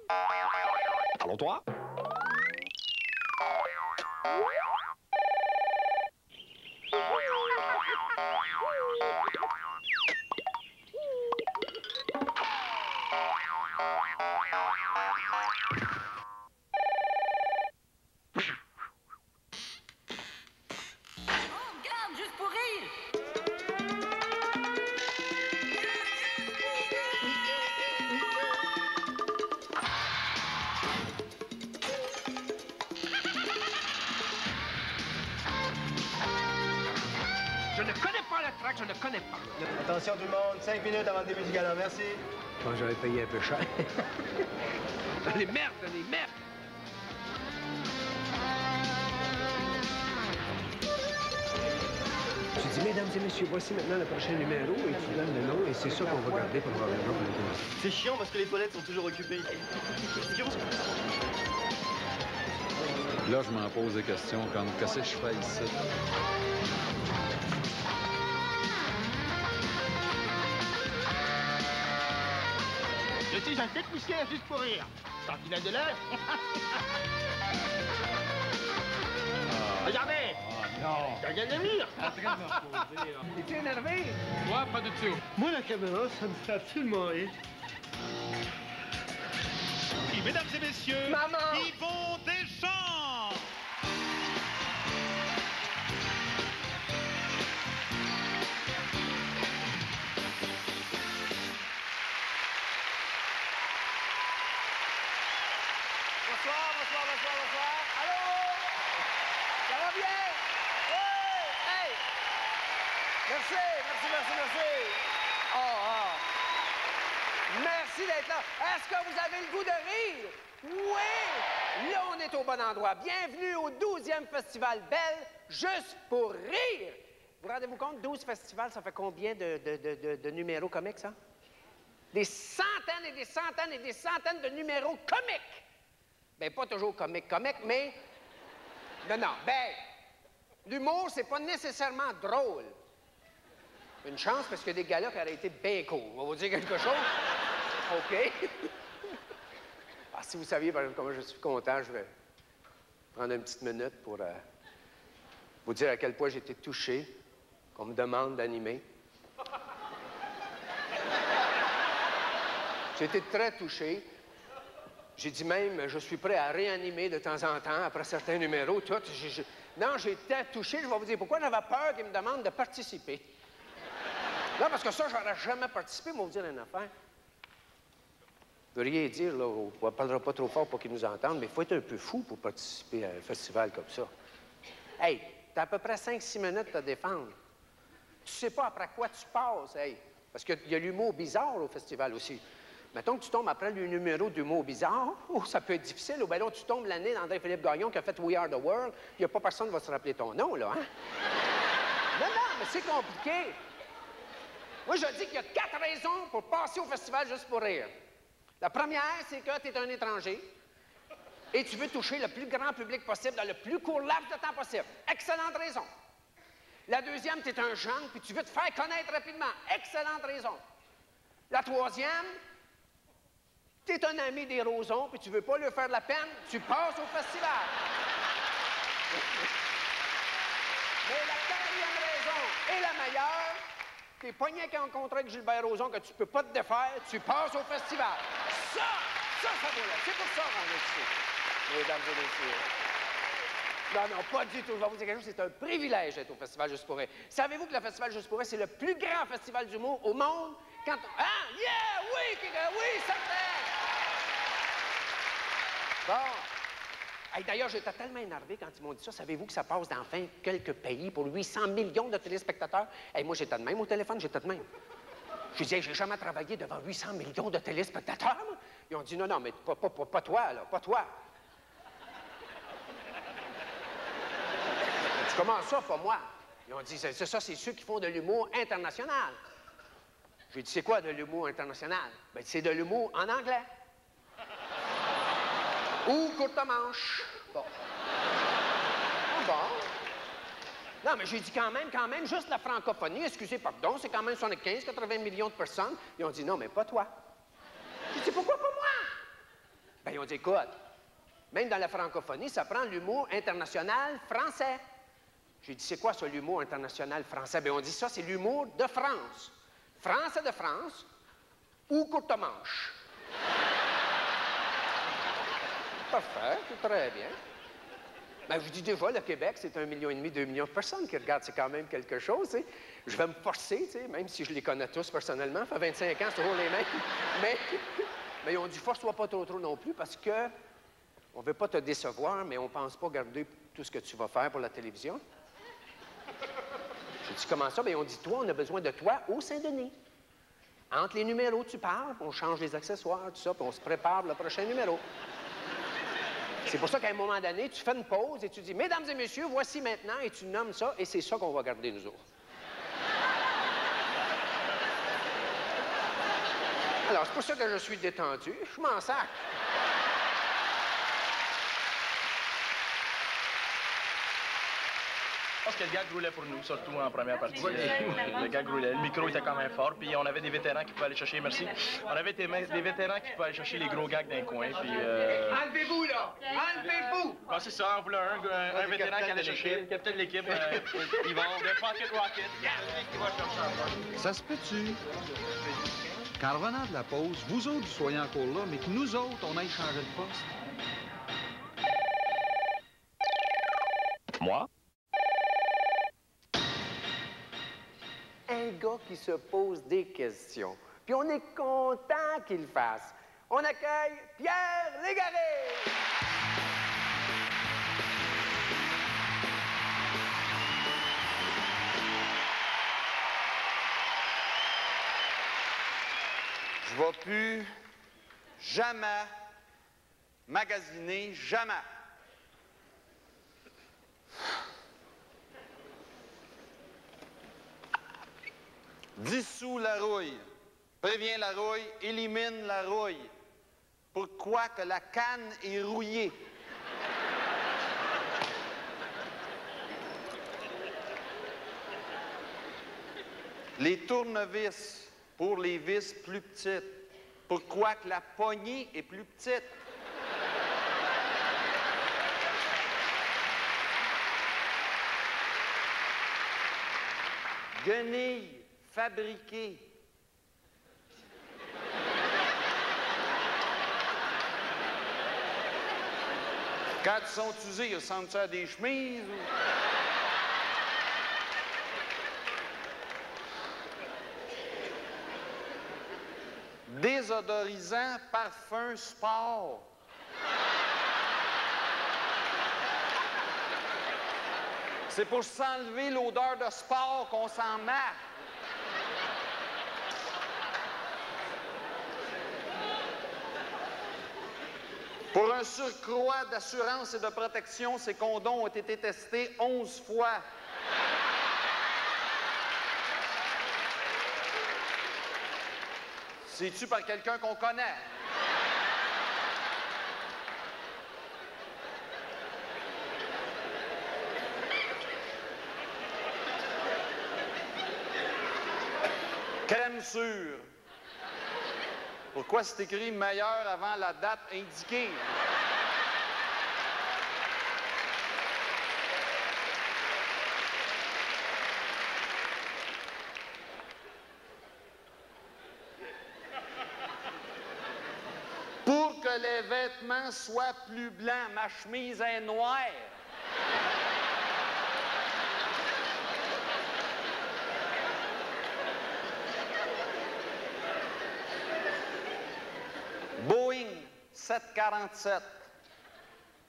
Allons-toi. Je ne connais pas la traque, je ne connais pas. Attention tout le monde, 5 minutes avant le début du gala, merci. Moi, j'aurais payé un peu cher. Les merdes, les merdes! J'ai dit, mesdames et messieurs, voici maintenant le prochain numéro, et tu donnes le nom, et c'est ça qu'on va garder pour avoir le nom de la C'est chiant parce que les toilettes sont toujours occupées. Là, je m'en pose des questions comme qu'est-ce que je fais ici? Je suis un technicien juste pour rire. Sentinelle de l'air. Regardez! Non! Je viens de rire! En train de me reposer, là. Es-tu énervé? Moi, pas du tout. Moi, la caméra, ça me fait absolument rire. Et mesdames et messieurs, Maman! Yvon Deschamps! Bonsoir, bonsoir, bonsoir, bonsoir. Allô? Ça va bien? Oui! Hey! Merci, merci, merci, merci. Oh. Merci d'être là. Est-ce que vous avez le goût de rire? Oui! Là, on est au bon endroit. Bienvenue au 12e Festival Belle, juste pour rire. Vous rendez-vous compte, 12 festivals, ça fait combien de numéros comiques, ça? Des centaines et des centaines et des centaines de numéros comiques. Ben, pas toujours comique, mais... Non, ben... L'humour, c'est pas nécessairement drôle. Une chance, parce qu'il y a des gars-là qui auraient été bien cool. On va vous dire quelque chose? OK. Ah, si vous saviez, par exemple, comment je suis content, je vais prendre une petite minute pour vous dire à quel point j'ai été touché qu'on me demande d'animer. J'ai été très touché. J'ai dit même, je suis prêt à réanimer de temps en temps, après certains numéros, tout. Non, j'ai été touché, je vais vous dire pourquoi. J'avais peur qu'ils me demandent de participer. Non, parce que ça, j'aurais jamais participé, mais on va vous dire une affaire. Je ne veux rien dire, là, on ne parlera pas trop fort pour qu'ils nous entendent, mais il faut être un peu fou pour participer à un festival comme ça. Hey, t'as à peu près 5-6 minutes à te défendre. Tu sais pas après quoi tu passes, hey. Parce qu'il y a l'humour bizarre au festival aussi. Mettons que tu tombes après le numéro d'humour bizarre, ça peut être difficile. Ou bien là, tu tombes l'année d'André-Philippe Gagnon qui a fait We Are the World. Il n'y a pas personne qui va se rappeler ton nom, là, hein? Non, mais c'est compliqué. Moi, je dis qu'il y a 4 raisons pour passer au festival juste pour rire. La première, c'est que tu es un étranger et tu veux toucher le plus grand public possible dans le plus court laps de temps possible. Excellente raison. La deuxième, tu es un jeune puis tu veux te faire connaître rapidement. Excellente raison. La troisième, tu es un ami des Rosons puis tu veux pas lui faire de la peine, tu passes au festival. Mais la quatrième raison et la meilleure, t'es pogné avec un contrat avec Gilbert Rozon que tu peux pas te défaire, tu passes au festival. Ça vaut là. C'est pour ça qu'on est ici, mesdames et messieurs. Non, pas du tout. Je vais vous dire quelque chose, c'est un privilège d'être au Festival Juste pour rire. Savez-vous que le Festival Juste pour rire, c'est le plus grand festival d'humour au monde? Quand... Ah, yeah, oui, certain! Bon. Hey, d'ailleurs, j'étais tellement énervé quand ils m'ont dit ça. Savez-vous que ça passe dans quelques pays pour 800 millions de téléspectateurs? Hey, moi, j'étais de même au téléphone, j'étais de même. Je disais, j'ai jamais travaillé devant 800 millions de téléspectateurs. Moi. Ils ont dit, non, mais pas toi, là, pas toi. J'ai dit, comment ça, pas moi? Ils ont dit, c'est ça, c'est ceux qui font de l'humour international. J'ai dit, c'est quoi de l'humour international? Ben, c'est de l'humour en anglais. Ou courte manche. Bon. Bon. Non, mais j'ai dit quand même, juste la francophonie, excusez, pardon, c'est quand même 75-80 millions de personnes. Ils ont dit, non, mais pas toi. J'ai dit, pourquoi pas moi? Ben, ils ont dit, écoute, même dans la francophonie, ça prend l'humour international français. J'ai dit, c'est quoi ça, l'humour international français? Bien, on dit ça, c'est l'humour de France. Français de France ou courte manche. Parfait, c'est très bien. Ben, je vous dis déjà, le Québec, c'est 1,5 million, 2 millions de personnes qui regardent. C'est quand même quelque chose, tu sais. Je vais me forcer, tu sais, même si je les connais tous personnellement. Ça fait 25 ans, c'est toujours les mêmes. Mais ils ont dit, force-toi pas trop non plus, parce que on veut pas te décevoir, mais on pense pas garder tout ce que tu vas faire pour la télévision. J'ai dit, comment ça? Bien, on dit, toi, on a besoin de toi au Saint-Denis. Entre les numéros, tu parles, on change les accessoires, tout ça, puis on se prépare pour le prochain numéro. C'est pour ça qu'à un moment donné, tu fais une pause et tu dis, mesdames et messieurs, voici maintenant, et tu nommes ça, et c'est ça qu'on va garder nous autres. Alors, c'est pour ça que je suis détendu. Je m'en sac. Je pense que le gag roulait pour nous, surtout en première partie. Le gag roulait. Le micro était quand même fort, puis on avait des vétérans qui pouvaient aller chercher, merci. On avait des vétérans qui pouvaient aller chercher les gros gags d'un coin, puis... Enlevez-vous, là! Enlevez-vous! Bon, c'est ça, on voulait un vétéran qui allait chercher, le capitaine de l'équipe, Yvon, de Pocket Rocket, qui va chercher. Ça se peut-tu? Qu'en revenant de la pause, vous autres, vous soyez encore là, mais que nous autres, on aille changer de poste. Moi? Un gars qui se pose des questions. Puis on est content qu'il le fasse. On accueille Pierre Légaré! Je ne vais plus jamais magasiner, jamais. Dissous la rouille, préviens la rouille, élimine la rouille. Pourquoi que la canne est rouillée? Les tournevis pour les vis plus petites. Pourquoi que la poignée est plus petite? Guenilles fabriquées. Quand ils sont usés, ils ressemblent à des chemises ou... Désodorisant, parfum, sport. C'est pour s'enlever l'odeur de sport qu'on s'en marre. Pour un surcroît d'assurance et de protection, ces condoms ont été testés 11 fois. C'est-tu par quelqu'un qu'on connaît? Crème sûre. Pourquoi c'est écrit meilleur avant la date indiquée? Pour que les vêtements soient plus blancs, ma chemise est noire. Boeing 747.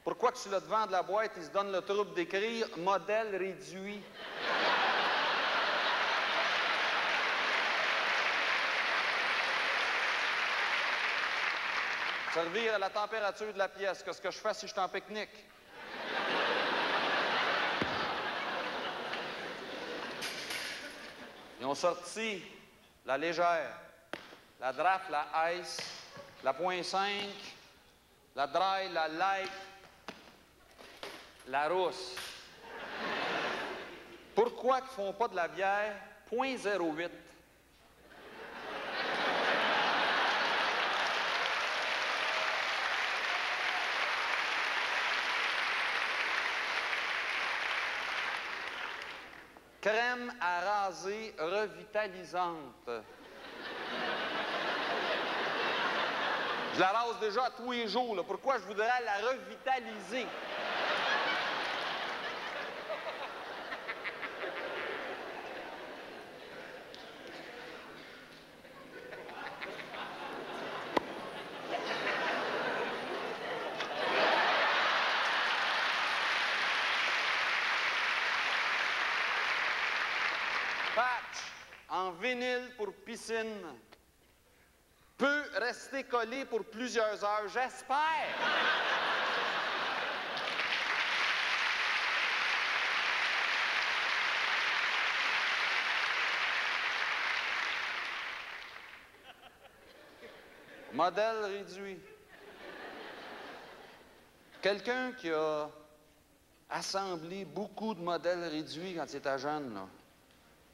Pourquoi que sur le devant de la boîte, il se donne le trouble d'écrire « modèle réduit ». Servir à la température de la pièce. Qu'est-ce que je fais si je suis en pique-nique? Ils ont sorti la légère, la draft, la ice, la .5, la dry, la light, la rousse. Pourquoi ils ne font pas de la bière .08? Crème à raser revitalisante. Je la rase déjà à tous les jours, là. Pourquoi je voudrais la revitaliser? Patch en vinyle pour piscine peut rester collé pour plusieurs heures, j'espère. Modèle réduit. Quelqu'un qui a assemblé beaucoup de modèles réduits quand il était jeune, là.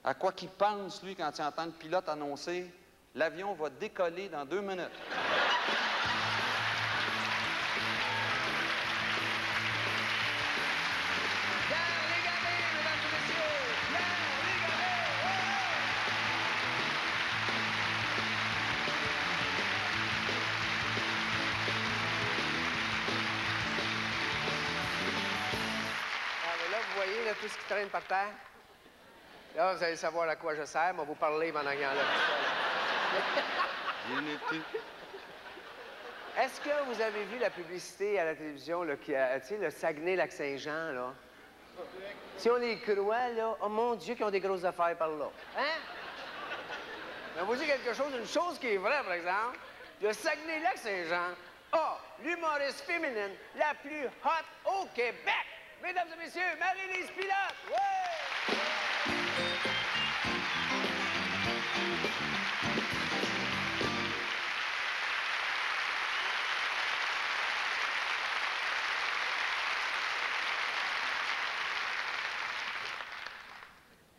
À quoi qu'il pense, lui, quand il entend le pilote annoncer « L'avion va décoller dans 2 minutes ». Là, vous voyez là, tout ce qui traîne par terre? Là, vous allez savoir à quoi je sers. Moi, vous parler pendant qu'il y en a. Bien été. Est-ce que vous avez vu la publicité à la télévision, là, tu sais, le Saguenay-Lac-Saint-Jean, là? Si on les croit, là, oh mon Dieu, qu'ils ont des grosses affaires par là. Hein? Mais on vous dit quelque chose, une chose qui est vraie, par exemple. Le Saguenay-Lac-Saint-Jean a l'humoriste féminine la plus hot au Québec. Mesdames et messieurs, Marie-Lise Pilote! Ouais!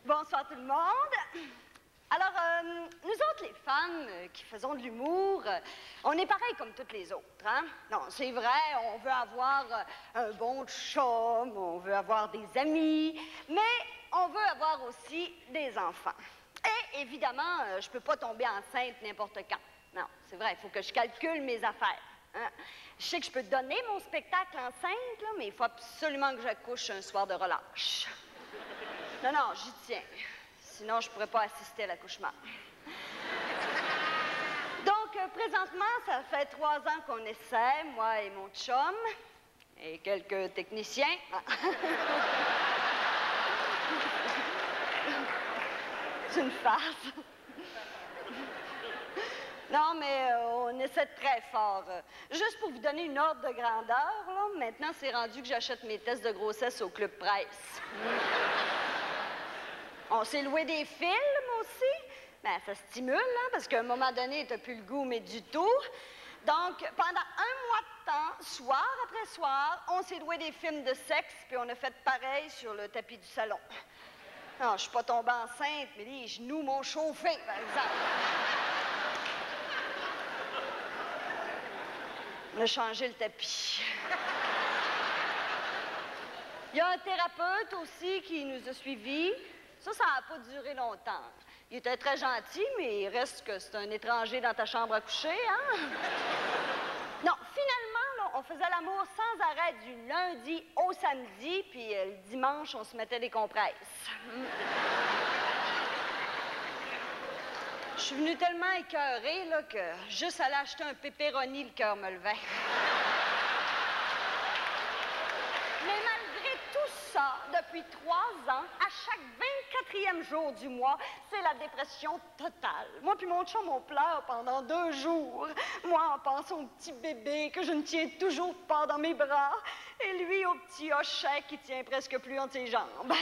Bonsoir tout le monde. Alors, nous autres, les femmes qui faisons de l'humour, on est pareil comme toutes les autres, hein? Non, c'est vrai, on veut avoir un bon chum, on veut avoir des amis, mais on veut avoir aussi des enfants. Et évidemment, je peux pas tomber enceinte n'importe quand. Non, c'est vrai, il faut que je calcule mes affaires. Hein? Je sais que je peux donner mon spectacle enceinte, là, mais il faut absolument que j'accouche un soir de relâche. Non, non, j'y tiens. Sinon, je pourrais pas assister à l'accouchement. Donc, présentement, ça fait 3 ans qu'on essaie, moi et mon chum, et quelques techniciens. C'est une farce. Non, mais on essaie très fort. Juste pour vous donner une ordre de grandeur, là, maintenant, c'est rendu que j'achète mes tests de grossesse au Club Presse. On s'est loué des films aussi. Ben, ça stimule, hein, parce qu'à un moment donné, t'as plus le goût, mais du tout. Donc, pendant 1 mois de temps, soir après soir, on s'est loué des films de sexe, puis on a fait pareil sur le tapis du salon. Non, je suis pas tombée enceinte, mais les genoux m'ont chauffé, par exemple. On a changé le tapis. Il y a un thérapeute aussi qui nous a suivis. Ça n'a pas duré longtemps. Il était très gentil, mais il reste que c'est un étranger dans ta chambre à coucher, hein? Non, finalement, là, on faisait l'amour sans arrêt du lundi au samedi, puis le dimanche, on se mettait des compresses. Je suis venue tellement écœurée, là, que juste aller acheter un pepperoni, le cœur me levait. Mais malgré tout ça, depuis 3 ans, à chaque 24e jour du mois, c'est la dépression totale. Moi puis mon chum, on pleure pendant 2 jours. Moi, en pensant au petit bébé que je ne tiens toujours pas dans mes bras, et lui au petit hochet qui tient presque plus entre ses jambes.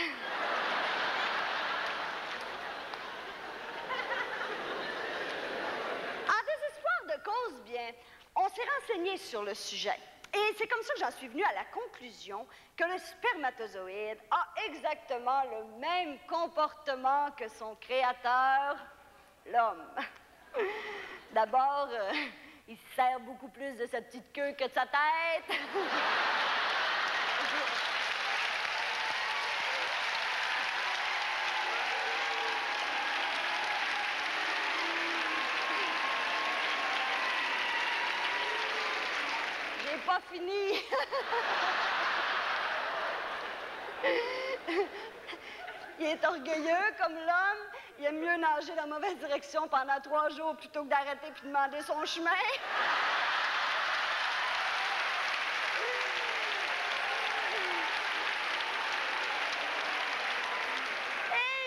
Cause bien, on s'est renseigné sur le sujet. Et c'est comme ça que j'en suis venue à la conclusion que le spermatozoïde a exactement le même comportement que son créateur, l'homme. D'abord, il se sert beaucoup plus de sa petite queue que de sa tête. j'ai pas fini. Il est orgueilleux comme l'homme. Il aime mieux nager dans la mauvaise direction pendant 3 jours plutôt que d'arrêter puis demander son chemin.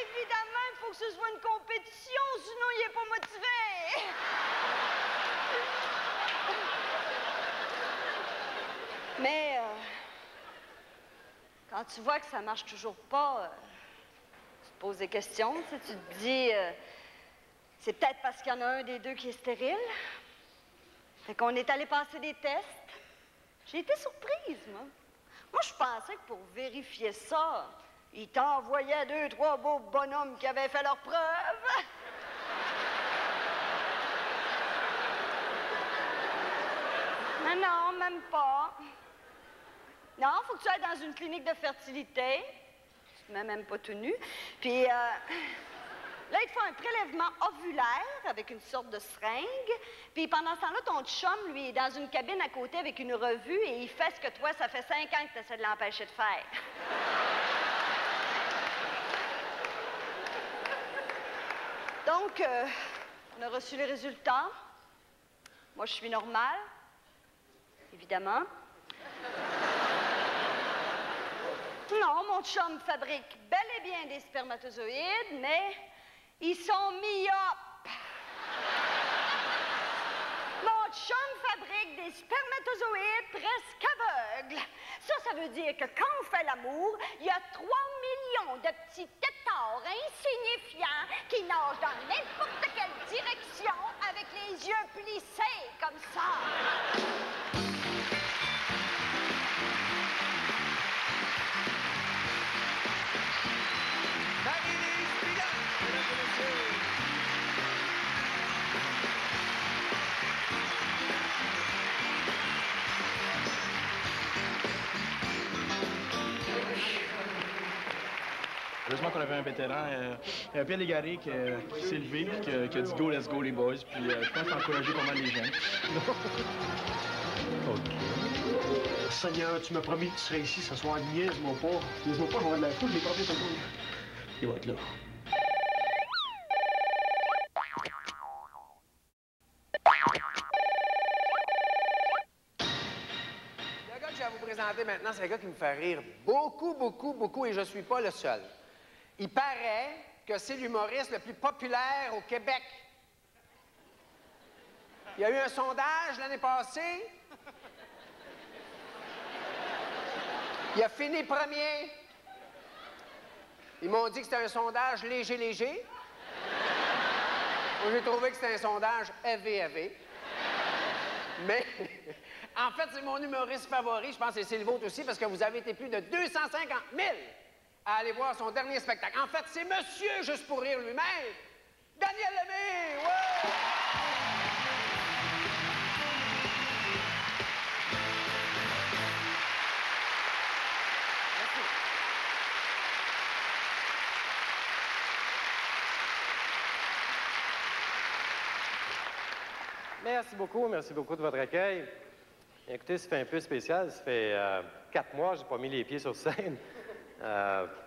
Évidemment, il faut que ce soit une compétition, sinon il n'est pas motivé. Mais quand tu vois que ça marche toujours pas, tu te poses des questions. Tu te dis, c'est peut-être parce qu'il y en a un des deux qui est stérile. Fait qu'on est allé passer des tests. J'ai été surprise, moi. Moi, je pensais que pour vérifier ça, ils t'envoyaient 2, 3 beaux bonhommes qui avaient fait leurs preuves. Mais non, même pas. Non, faut que tu ailles dans une clinique de fertilité. Tu te mets même pas tout nu. Puis, là, ils te font un prélèvement ovulaire avec une sorte de seringue. Puis, pendant ce temps-là, ton chum, lui, est dans une cabine à côté avec une revue et il fait ce que toi, ça fait 5 ans que tu essaies de l'empêcher de faire. Donc, on a reçu les résultats. Moi, je suis normale, évidemment. Non, mon chum fabrique bel et bien des spermatozoïdes, mais ils sont myopes. Mon chum fabrique des spermatozoïdes presque aveugles. Ça veut dire que quand on fait l'amour, il y a 3 millions de petits tétards insignifiants qui nagent dans n'importe quelle direction avec les yeux plissés comme ça. Heureusement qu'on avait un vétéran, Pierre Légaré, qui s'est levé et qui a dit « Go, let's go, les boys ». Puis je pense qu'il a encouragé pas mal les jeunes. OK. Seigneur, tu m'as promis que tu serais ici ce soir. Niaise-moi pas. Niaise-moi pas, je vais avoir de la foule, les copains sont connus. Il va être là. Le gars que je vais vous présenter maintenant, c'est un gars qui me fait rire beaucoup, beaucoup, beaucoup, et je suis pas le seul. Il paraît que c'est l'humoriste le plus populaire au Québec. Il y a eu un sondage l'année passée. Il a fini premier. Ils m'ont dit que c'était un sondage léger. Moi, j'ai trouvé que c'était un sondage élevé. Mais, en fait, c'est mon humoriste favori. Je pense que c'est le vôtre aussi, parce que vous avez été plus de 250 000 à aller voir son dernier spectacle. En fait, c'est Monsieur Juste pour rire lui-même, Daniel Lemay! Ouais! Merci beaucoup de votre accueil. Écoutez, ça fait un peu spécial. Ça fait 4 mois que je n'ai pas mis les pieds sur scène.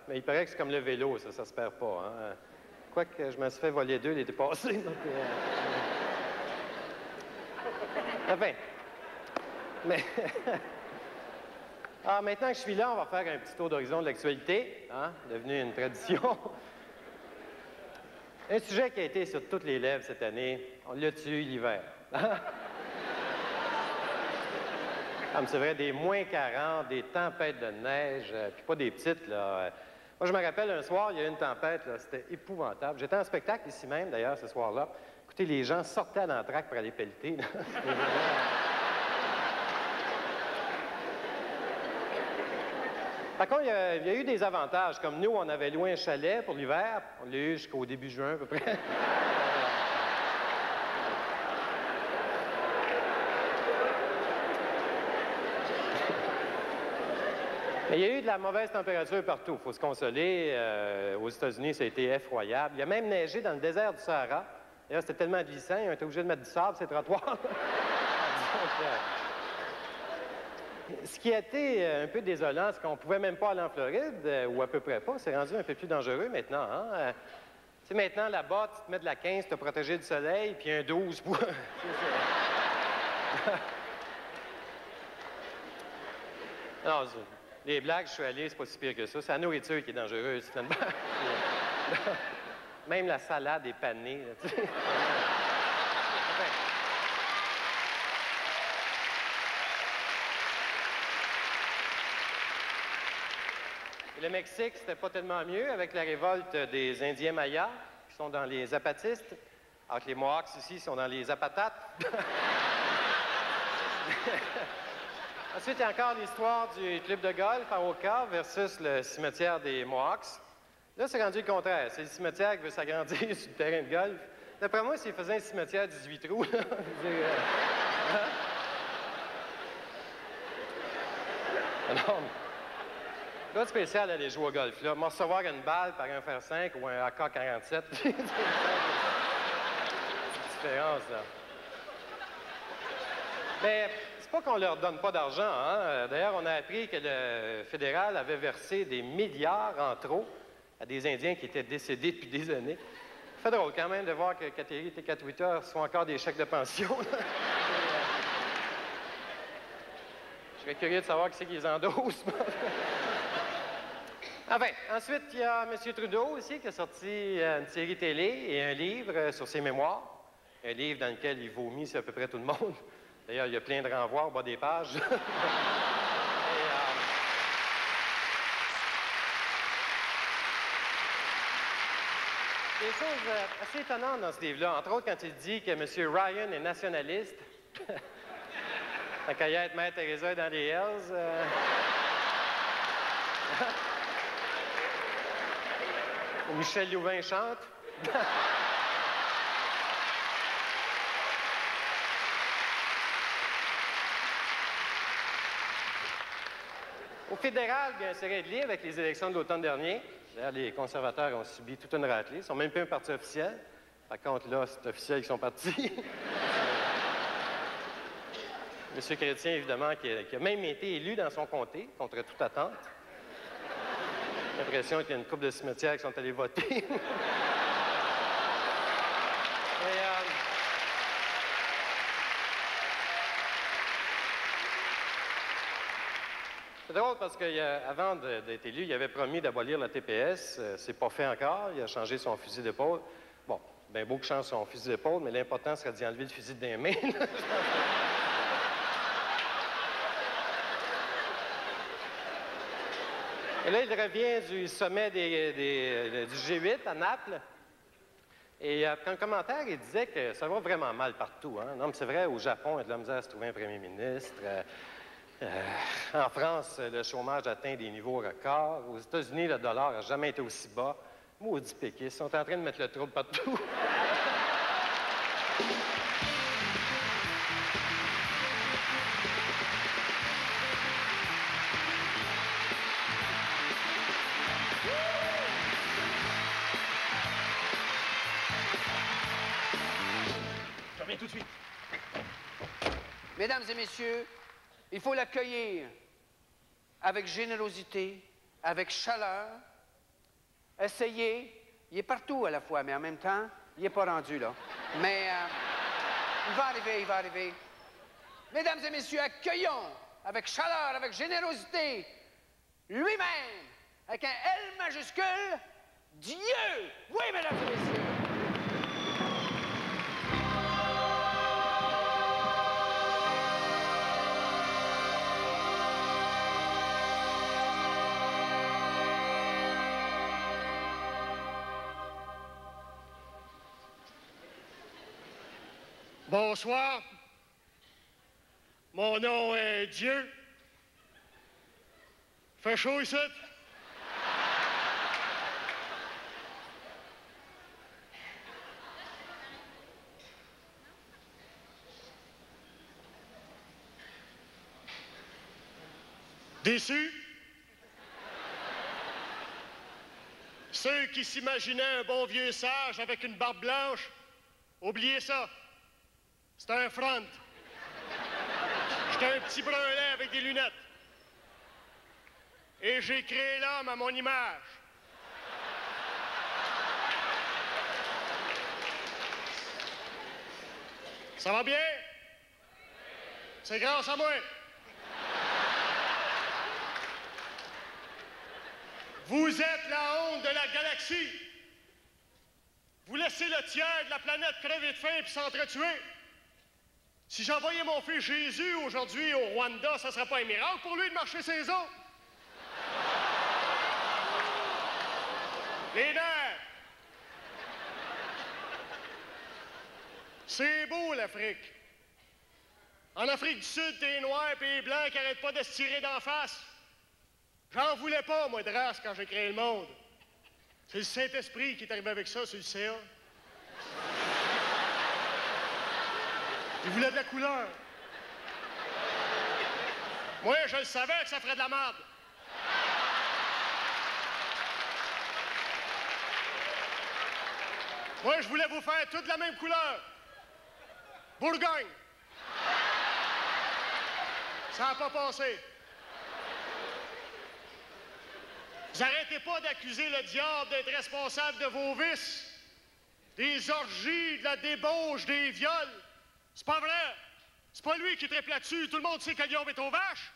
Mais il paraît que c'est comme le vélo, ça se perd pas. Hein? Quoique je me suis fait voler 2 l'été passé. Donc, enfin, mais maintenant que je suis là, on va faire un petit tour d'horizon de l'actualité, hein? Devenu une tradition. Un sujet qui a été sur toutes les lèvres cette année, on l'a tué l'hiver. Comme c'est vrai, des moins 40, des tempêtes de neige, puis pas des petites, là. Moi, je me rappelle, un soir, il y a eu une tempête, là, c'était épouvantable. J'étais en spectacle ici même, d'ailleurs, ce soir-là. Écoutez, les gens sortaient à l'entracte pour aller pelleter. Par contre, il y a eu des avantages. Comme nous, on avait loué un chalet pour l'hiver. On l'a eu jusqu'au début juin, à peu près. Mais il y a eu de la mauvaise température partout, il faut se consoler. Aux États-Unis, ça a été effroyable. Il y a même neigé dans le désert du Sahara. D'ailleurs, c'était tellement glissant, ils ont été obligés de mettre du sable sur les trottoirs. Ce qui a été un peu désolant, c'est qu'on pouvait même pas aller en Floride, ou à peu près pas. C'est rendu un peu plus dangereux maintenant, hein? Tu sais, maintenant, là-bas, tu te mets de la 15 pour te protéger du soleil, puis un 12 pour... Non, les blagues, je suis allé, c'est pas si pire que ça. C'est la nourriture qui est dangereuse, finalement. Même la salade est panée, là, tu sais. Le Mexique, c'était pas tellement mieux avec la révolte des Indiens Mayas, qui sont dans les Zapatistes, alors que les Mohawks ici sont dans les Zapatates. Ensuite, il y a encore l'histoire du club de golf à Oka versus le cimetière des Mohawks. Là, c'est rendu le contraire. C'est le cimetière qui veut s'agrandir sur le terrain de golf. D'après moi, s'il faisait un cimetière 18 trous, là, je veux dire, non, l'autre spécial, aller jouer au golf, là. M'en recevoir une balle par un fer 5 ou un AK-47. C'est une différence, là. Mais c'est pas qu'on leur donne pas d'argent, hein. D'ailleurs, on a appris que le fédéral avait versé des milliards en trop à des Indiens qui étaient décédés depuis des années. Ça fait drôle quand même de voir que Catherine et Twitter font encore des chèques de pension. Je serais curieux de savoir qui c'est qu'ils endossent. Enfin, ensuite, il y a M. Trudeau aussi qui a sorti une série télé et un livre sur ses mémoires. Un livre dans lequel il vomit sur à peu près tout le monde. D'ailleurs, il y a plein de renvois au bas des pages. Des choses assez étonnantes dans ce livre-là. Entre autres, quand il dit que M. Ryan est nationaliste. Tant qu'à y être Mère Teresa dans les Hells. Michel Louvain chante. Au fédéral, bien, c'est réglé avec les élections de l'automne dernier. D'ailleurs, les conservateurs ont subi toute une raclée. Ils ne sont même pas un parti officiel. Par contre, là, c'est officiel qu'ils sont partis. M. Chrétien, évidemment, qui a même été élu dans son comté, contre toute attente. J'ai l'impression qu'il y a une couple de cimetières qui sont allés voter. C'est drôle parce qu'avant d'être élu, il avait promis d'abolir la TPS. C'est pas fait encore. Il a changé son fusil d'épaule. Bon, bien beau que change son fusil d'épaule, mais l'important serait d'y enlever le fusil des mains. Et là, il revient du sommet du G8 à Naples. Et dans le commentaire, il disait que ça va vraiment mal partout. Hein? Non, mais c'est vrai, au Japon, il y a de la misère à se trouver un premier ministre. En France, le chômage atteint des niveaux records. Aux États-Unis, le dollar n'a jamais été aussi bas. Maudits péquistes, ils sont en train de mettre le trouble partout. Je reviens tout de suite. Mesdames et messieurs, il faut l'accueillir avec générosité, avec chaleur. Essayez. Il est partout à la fois, mais en même temps, il n'est pas rendu, là. Mais il va arriver, il va arriver. Mesdames et messieurs, accueillons avec chaleur, avec générosité, lui-même, avec un L majuscule, Dieu! Oui, mesdames et messieurs! Bonsoir. Mon nom est Dieu. Fait chaud ici? Déçu? Ceux qui s'imaginaient un bon vieux sage avec une barbe blanche, oubliez ça. C'est un front. Je J'étais un petit brun-lait avec des lunettes. Et j'ai créé l'homme à mon image. Ça va bien? C'est grâce à moi. Vous êtes la honte de la galaxie. Vous laissez le tiers de la planète crever de faim et s'entretuer. Si j'envoyais mon fils Jésus aujourd'hui au Rwanda, ça serait pas un miracle pour lui de marcher ses os? Les nerfs. C'est beau, l'Afrique. En Afrique du Sud, t'es noir et t'es blanc qui arrêtent pas de se tirer d'en face. J'en voulais pas, moi, de race, quand j'ai créé le monde. C'est le Saint-Esprit qui est arrivé avec ça sur le CA. Il voulait de la couleur. Moi, je le savais que ça ferait de la merde. Moi, je voulais vous faire toutes de la même couleur. Bourgogne. Ça n'a pas passé. Vous arrêtez pas d'accuser le diable d'être responsable de vos vices, des orgies, de la débauche, des viols. C'est pas vrai. C'est pas lui qui tripe là-dessus. Tout le monde sait que Guillaume est aux vaches.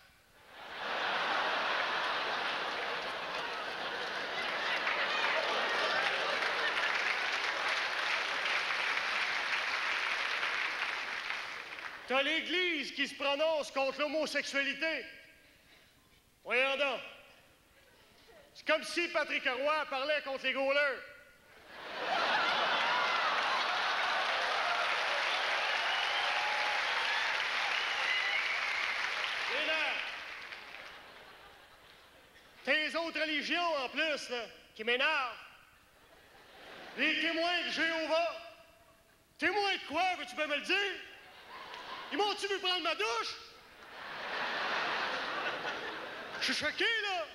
T'as l'Église qui se prononce contre l'homosexualité. Voyons donc. C'est comme si Patrick Roy parlait contre les gauleurs. Et là, tes autres religions, en plus, là, qui m'énervent. Les témoins de Jéhovah. Témoins de quoi, veux-tu bien me le dire? Ils m'ont-tu vu prendre ma douche? Je suis choqué, là.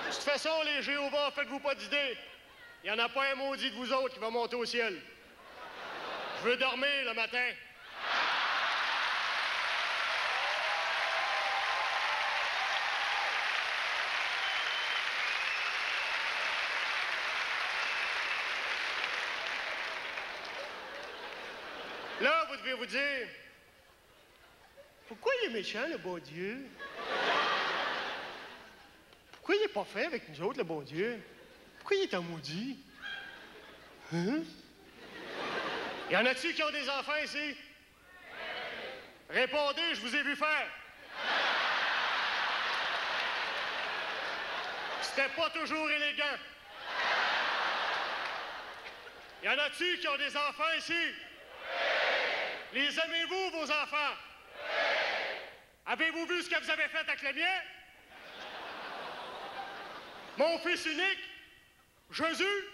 De toute façon, les Jéhovah, faites-vous pas d'idée. Il n'y en a pas un maudit de vous autres qui va monter au ciel. Je veux dormir le matin. Là, vous devez vous dire, pourquoi il est méchant, le bon Dieu? Pourquoi il n'est pas fait avec nous autres, le bon Dieu? Pourquoi il est en maudit? Hein? Y en a-t-il qui ont des enfants ici? Répondez, je vous ai vu faire. C'était pas toujours élégant. Y en a-t-il qui ont des enfants ici? Les aimez-vous, vos enfants? Avez-vous vu ce que vous avez fait avec le mien? Mon fils unique, Jésus,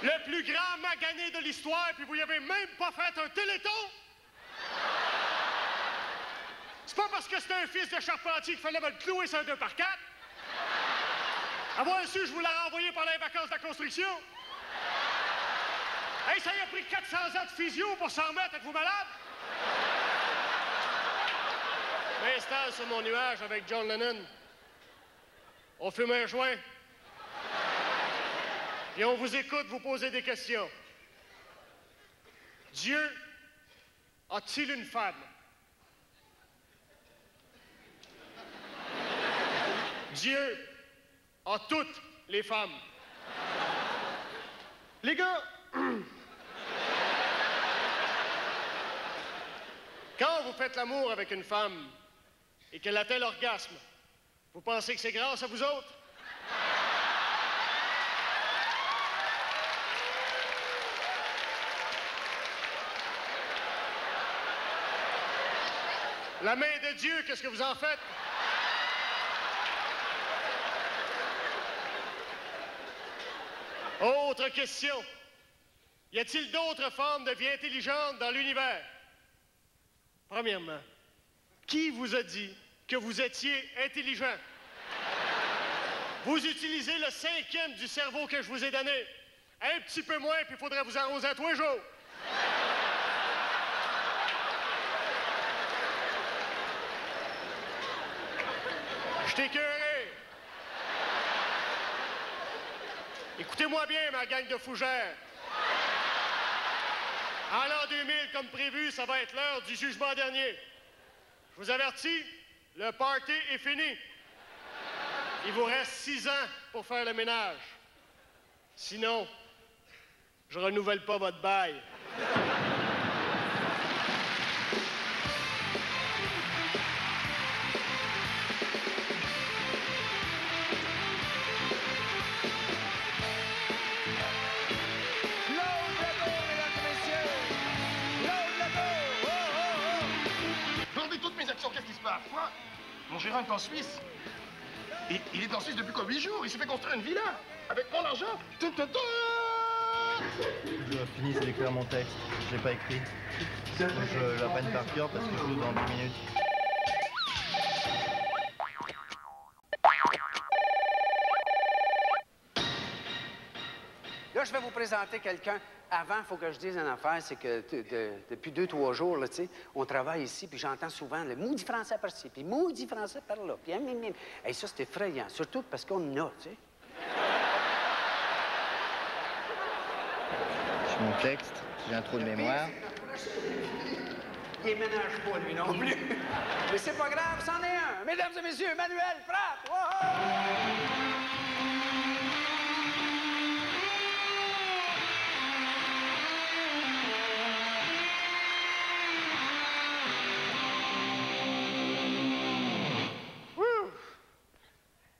le plus grand magané de l'histoire, puis vous n'y avez même pas fait un téléthon? C'est pas parce que c'était un fils de charpentier qu'il fallait me le clouer sur un 2x4? Avoir su, je vous l'ai renvoyé pendant les vacances de la construction. Hey, ça y a pris 400 ans de physio pour s'en remettre, êtes-vous malade? Je m'installe sur mon nuage avec John Lennon. On fume un joint. Et on vous écoute vous poser des questions. Dieu a-t-il une femme? Dieu a toutes les femmes. Les gars, quand vous faites l'amour avec une femme et qu'elle atteint l'orgasme, vous pensez que c'est grâce à vous autres? La main de Dieu, qu'est-ce que vous en faites? Autre question. Y a-t-il d'autres formes de vie intelligente dans l'univers? Premièrement, qui vous a dit que vous étiez intelligent? Vous utilisez le 5e du cerveau que je vous ai donné. Un petit peu moins, puis il faudrait vous arroser à tous les jours. Je t'ai écœuré. Écoutez-moi bien, ma gang de fougères. En l'an 2000, comme prévu, ça va être l'heure du jugement dernier. Je vous avertis, le party est fini. Il vous reste 6 ans pour faire le ménage. Sinon, je renouvelle pas votre bail. Qu'est-ce qui se passe? Quoi? Mon gérant est en Suisse. Il est en Suisse depuis quoi? 8 jours? Il s'est fait construire une villa avec mon argent. Je finis d'écrire mon texte. Je l'ai pas écrit. Je l'apprenne par cœur parce que je joue dans 10 minutes. Là, je vais vous présenter quelqu'un. Avant, il faut que je dise une affaire, c'est que depuis 2-3 jours, là, tu sais, on travaille ici, puis j'entends souvent le maudit français par-ci, puis maudit français par-là, puis et ça, c'est effrayant, surtout parce qu'on en a, tu sais. C'est mon texte, j'ai un trou de mémoire. Il ménage pas, lui, non plus. Mais c'est pas grave, c'en est un. Mesdames et messieurs, Manuel frappe!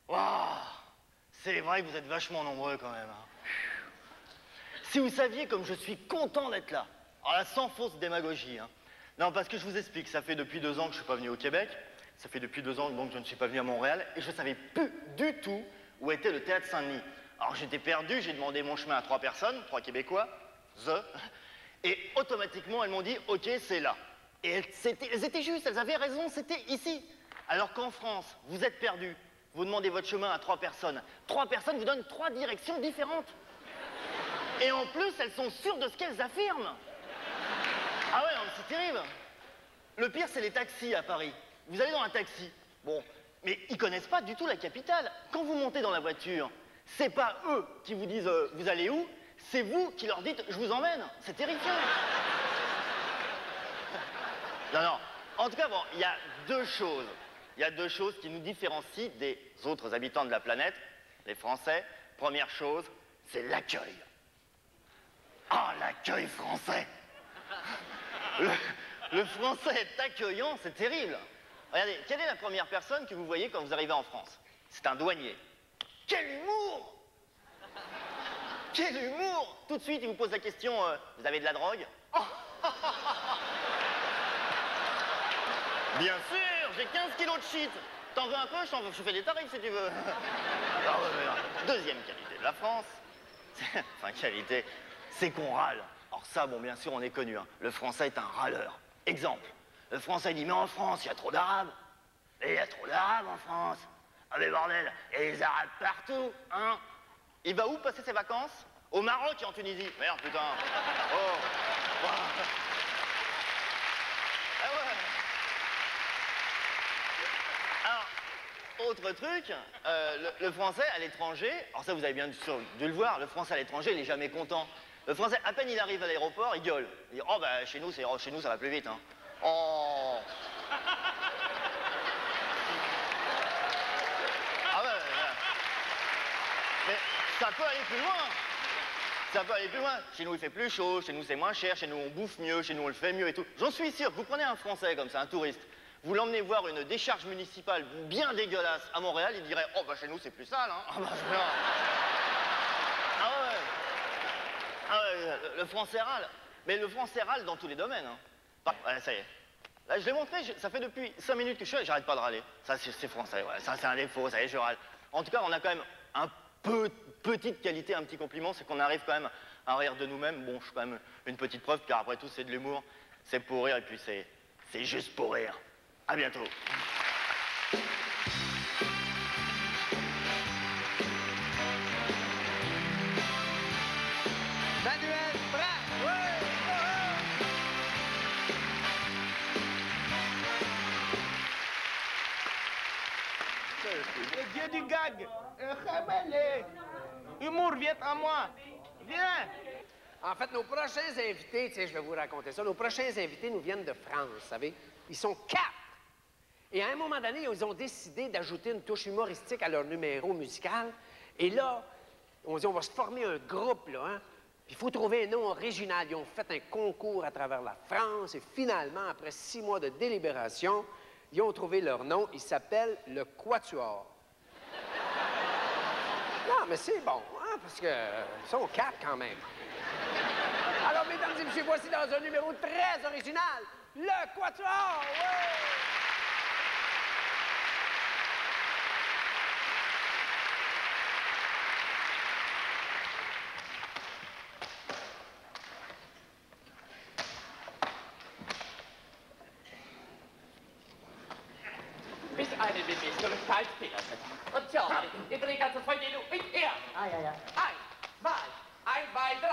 Wow! C'est vrai que vous êtes vachement nombreux quand même. Hein. Si vous saviez comme je suis content d'être là. Alors là, sans fausse démagogie. Hein. Non, parce que je vous explique, ça fait depuis 2 ans que je ne suis pas venu au Québec. Ça fait depuis 2 ans donc que je ne suis pas venu à Montréal. Et je ne savais plus du tout où était le Théâtre Saint-Denis. Alors j'étais perdu, j'ai demandé mon chemin à 3 personnes, 3 Québécois, et automatiquement elles m'ont dit « Ok, c'est là ». Et elles étaient justes, elles avaient raison, c'était ici. Alors qu'en France, vous êtes perdu. Vous demandez votre chemin à 3 personnes. 3 personnes vous donnent 3 directions différentes. Et en plus, elles sont sûres de ce qu'elles affirment. Ah ouais, c'est terrible. Le pire, c'est les taxis à Paris. Vous allez dans un taxi. Bon, mais ils connaissent pas du tout la capitale. Quand vous montez dans la voiture, c'est pas eux qui vous disent vous allez où, c'est vous qui leur dites je vous emmène. C'est terrifiant. Non. En tout cas, bon, il y a 2 choses. Il y a 2 choses qui nous différencient des autres habitants de la planète, les Français. Première chose, c'est l'accueil. Ah, l'accueil français! Le français est accueillant, c'est terrible. Regardez, quelle est la première personne que vous voyez quand vous arrivez en France? C'est un douanier. Quel humour! Quel humour! Tout de suite, il vous pose la question, vous avez de la drogue? Bien sûr, j'ai 15 kilos de shit. T'en veux un peu? Je fais des tarifs si tu veux. Deuxième qualité de la France, enfin qualité, c'est qu'on râle. Alors ça, bon, bien sûr, on est connu. Hein. Le français est un râleur. Exemple, le français dit, mais en France, il y a trop d'arabes. Et il y a trop d'arabes en France. Ah mais bordel, il y a des arabes partout, hein. Il va où passer ses vacances? Au Maroc et en Tunisie. Merde, putain. Oh. Ah ouais. Alors, autre truc, le français à l'étranger, alors ça vous avez bien dû le voir, le français à l'étranger, il est jamais content. Le français, à peine il arrive à l'aéroport, il gueule. Il dit, oh bah chez nous ça va plus vite, hein. Oh. Ah ouais. Mais ça peut aller plus loin. Ça peut aller plus loin. Chez nous il fait plus chaud, chez nous c'est moins cher, chez nous on bouffe mieux, chez nous on le fait mieux et tout. J'en suis sûr que vous prenez un français comme ça, un touriste, vous l'emmenez voir une décharge municipale bien dégueulasse à Montréal, il dirait, oh bah chez nous c'est plus sale, hein. Ah bah non. Ah ouais, le français râle. Mais le français râle dans tous les domaines. Hein. Ouais, ça y est. Là, je l'ai montré, ça fait depuis 5 minutes que je suis là, j'arrête pas de râler. Ça, c'est français, ouais. Ça, c'est un défaut, ça y est, je râle. En tout cas, on a quand même petite qualité, un petit compliment, c'est qu'on arrive quand même à rire de nous-mêmes. Bon, je suis quand même une petite preuve, car après tout, c'est de l'humour. C'est pour rire, et puis c'est juste pour rire. À bientôt. Allez! Humour, viens en moi! Viens! En fait, nos prochains invités, tiens, je vais vous raconter ça. Nos prochains invités nous viennent de France, vous savez. Ils sont 4. Et à un moment donné, ils ont décidé d'ajouter une touche humoristique à leur numéro musical. Et là, on dit, on va se former un groupe, là, hein? Puis il faut trouver un nom original. Ils ont fait un concours à travers la France. Et finalement, après 6 mois de délibération, ils ont trouvé leur nom. Il s'appelle le Quatuor. Non, mais c'est bon, hein, parce que sont 4 quand même. Alors, mesdames et messieurs, voici dans un numéro très original, le Quatuor! Ouais! Bis eine Bewegung Kaltfehler sind. Und so habe ich die ganze Freude mit ihr. Ah, ja, ja. 1, 2, 3.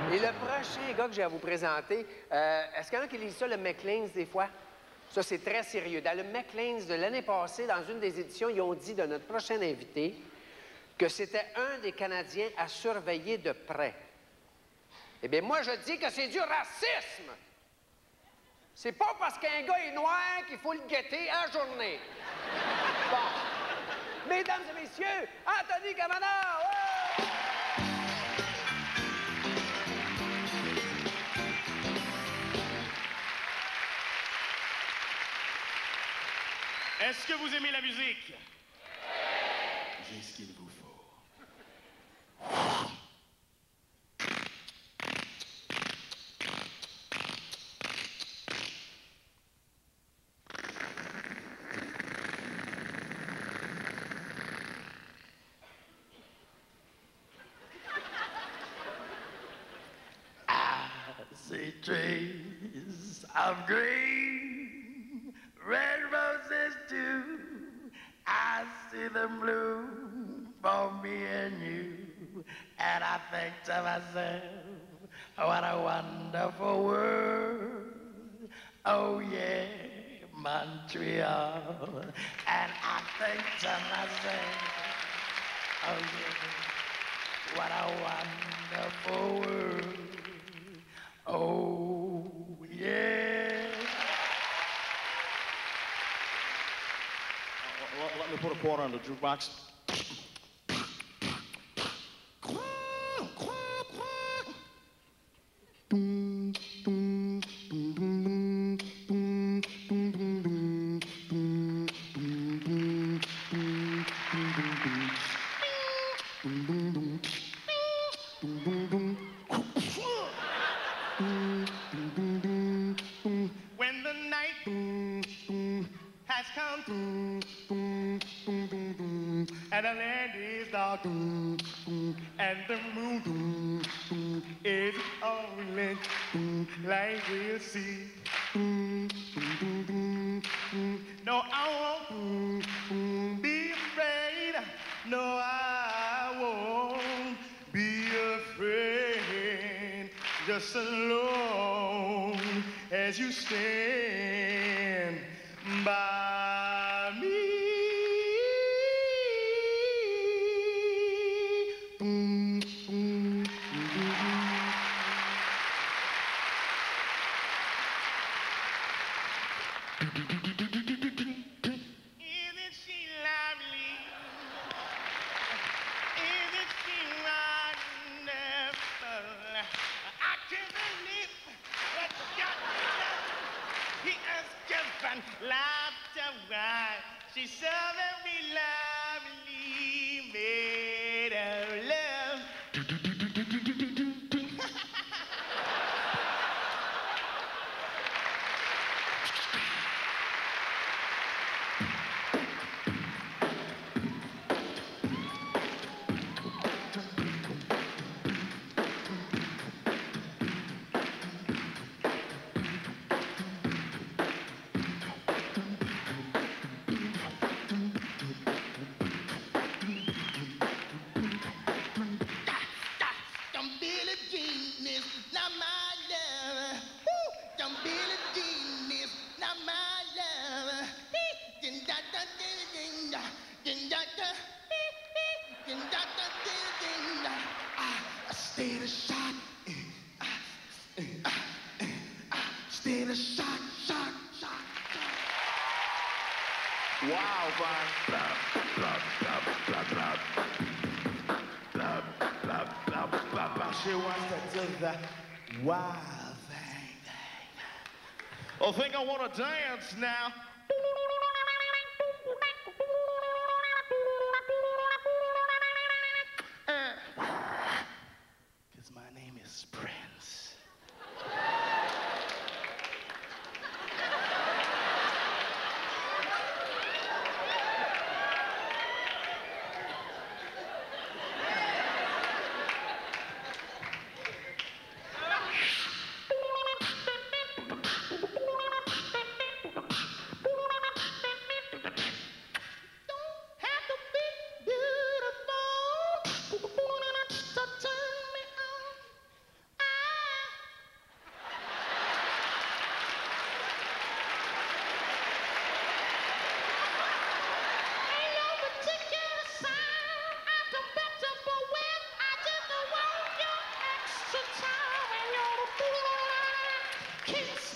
Et le prochain gars que j'ai à vous présenter, est-ce qu'il y en a qui lit ça, le Maclean's, des fois? Ça, c'est très sérieux. Dans le Maclean's de l'année passée, dans une des éditions, ils ont dit de notre prochain invité que c'était un des Canadiens à surveiller de près. Eh bien, moi, je dis que c'est du racisme! C'est pas parce qu'un gars est noir qu'il faut le guetter à la journée. Bon. Mesdames et messieurs, Anthony Cavana! Ouais! Est-ce que vous aimez la musique? J'ai ce qu'il vous faut. See trees of green, red roses too. I see them bloom for me and you. And I think to myself, what a wonderful world. Oh yeah, Montreal. And I think to myself, oh yeah, what a wonderful world. Oh, yeah. Let me put a quarter on the jukebox. When the night has come and the land is dark and the moon is only like we'll see. No, I won't be afraid. No, I won't be afraid. Just as long as you stand by me. Isn't she lovely? Isn't she wonderful? I can't believe what God He has given life to right. She's so very lovely, made of love. Don't Billie Jean is not my love. Woo! Don't Billie Jean is not my love. Din da da din din da, din da da, din da da din din da. I stayed a shot, stayed a shot, shot, shot, shot. Wow, Brian. Blah, blah, blah, blah, blah. Blah, blah, blah, blah, blah. She wants to do the wild thing. I think I want to dance now. Because my name is Prince.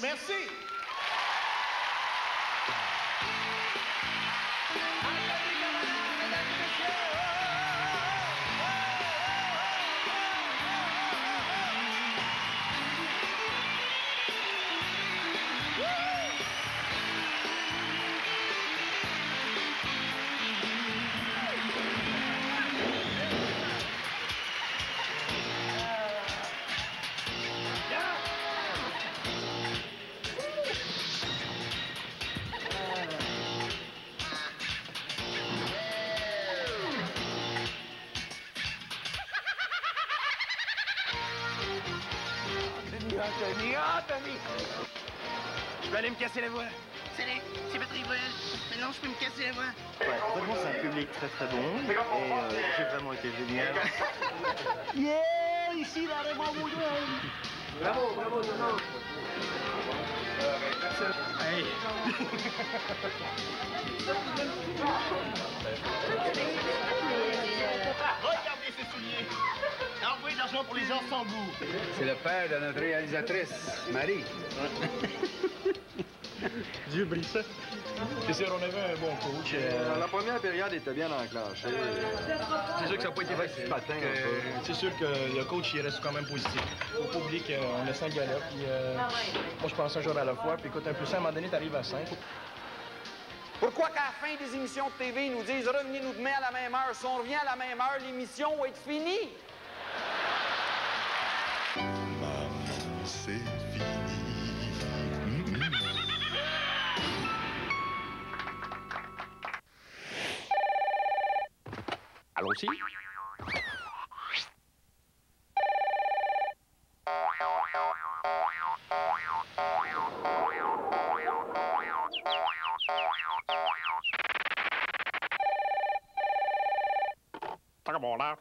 Merci. Anthony! Anthony! Je vais aller me casser la voix. Salut, c'est Patrick Bruel. Maintenant, je peux me casser la voix. Ouais, vraiment, c'est un public très très bon. Et j'ai vraiment été génial. Yeah, ici, là, les mamans. Bravo, bravo, tout le monde. Hey. Regardez ces souliers. Envoyez de l'argent pour les gens sans goût. C'est le père de notre réalisatrice, Marie. Dieu brille ça. C'est sûr, on avait un bon coach. La première période était bien enclenchée. C'est sûr que ça n'a pas été facile. Matin, C'est sûr que le coach, il reste quand même positif. Faut pas oublier qu'on a 5 gars-là, puis moi, je pense un jour à la fois. Puis écoute, un plus ça, à un moment donné, t'arrives à 5. Pourquoi qu'à la fin des émissions de TV, ils nous disent « Revenez-nous demain à la même heure ». Si on revient à la même heure, l'émission va être finie. Maman, c'est fini. Allons-y. Très bon, là,